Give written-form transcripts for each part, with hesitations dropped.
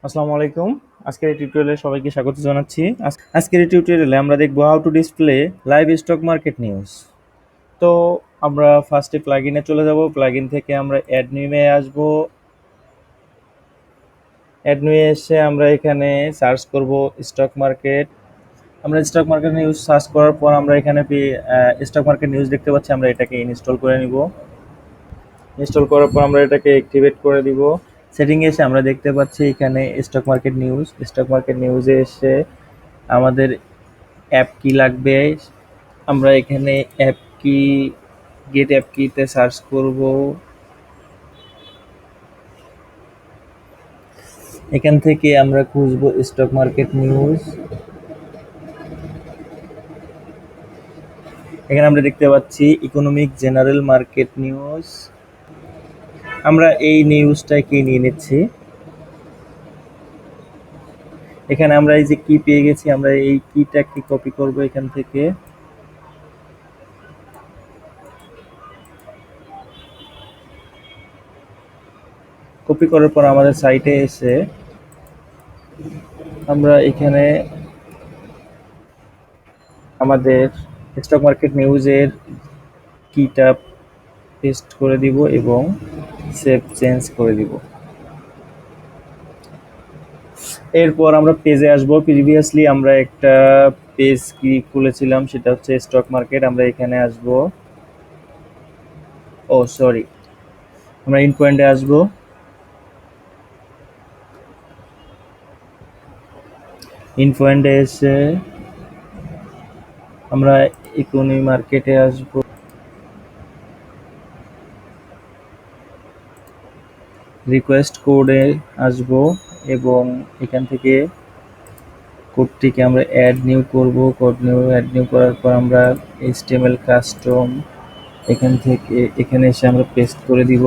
আসসালামু আলাইকুম। আজকের এই টিউটোরিয়ালে সবাইকে স্বাগত জানাচ্ছি। আজকের এই টিউটোরিয়ালে আমরা দেখব how to display live stock market news. তো আমরা ফার্স্টে প্লাগইনে চলে যাব। প্লাগইন থেকে আমরা অ্যাড নিউয়ে আসব। অ্যাড নিউয়ে এসে আমরা এখানে সার্চ করব স্টক মার্কেট। আমরা স্টক মার্কেট নিউজ সার্চ করার পর আমরা এখানে স্টক মার্কেট নিউজ দেখতে পাচ্ছি। আমরা এটাকে ইনস্টল করে নিব। ইনস্টল করার পর আমরা এটাকে অ্যাক্টিভেট করে দিব। সেটিংয়ে এসে আমরা দেখতে পাচ্ছি এখানে stock market news. Stock market নিউজে এসে আমাদের অ্যাপ কি লাগবে, আমরা এখানে অ্যাপ কি গেট অ্যাপ কিতে সার্চ করব। এখান থেকে আমরা খুঁজব স্টক মার্কেট নিউজ। এখানে আমরা দেখতে পাচ্ছি ইকোনমিক জেনারেল মার্কেট নিউজ। আমরা এই নিউজটাকে নিয়ে নিচ্ছি। এখানে আমরা এই যে কি পেয়ে গেছি, আমরা এই কিটাকে কপি করব এখান থেকে। কপি করার পর আমাদের সাইটে এসে আমরা এখানে আমাদের স্টক মার্কেট নিউজের কিটা পেস্ট করে দিব এবং সেভ চেঞ্জ করে দিব। এরপর আমরা পেজে আসব। প্রিভিয়াসলি আমরা একটা পেজ কি খুলেছিলাম, সেটা হচ্ছে স্টক মার্কেট। আমরা এখানে আসব। সরি, আমরা ইন পয়েন্টে আসব। ইন পয়েন্টে এসে আমরা ইকোনমি মার্কেটে আসব। রিকোয়েস্ট কোডে আসব এবং এখান থেকে কোডটিকে আমরা অ্যাড নিউ করব। অ্যাড নিউ করার পর আমরা HTML কাস্টম এখান থেকে এখানে এসে আমরা পেস্ট করে দিব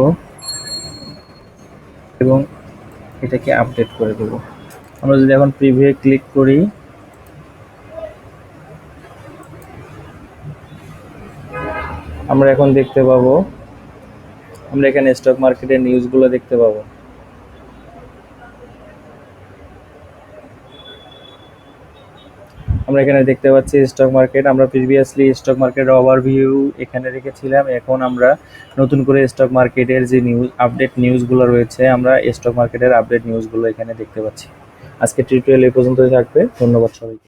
এবং এটাকে আপডেট করে দেব। আমরা যদি এখন প্রিভিউ ক্লিক করি, আমরা এখন দেখতে পাবো, আমরা এখানে স্টক মার্কেটের নিউজগুলো দেখতে পাবো। আমরা এখানে দেখতে পাচ্ছি স্টক মার্কেট। আমরা প্রিভিয়াসলি স্টক মার্কেটের ওভারভিউ এখানে রেখেছিলাম। এখন আমরা নতুন করে স্টক মার্কেটের যে আপডেট নিউজগুলো রয়েছে, আমরা স্টক মার্কেটের আপডেট নিউজগুলো এখানে দেখতে পাচ্ছি। আজকে টিউটোরিয়াল এই পর্যন্তই থাকবে। ধন্যবাদ সবাইকে।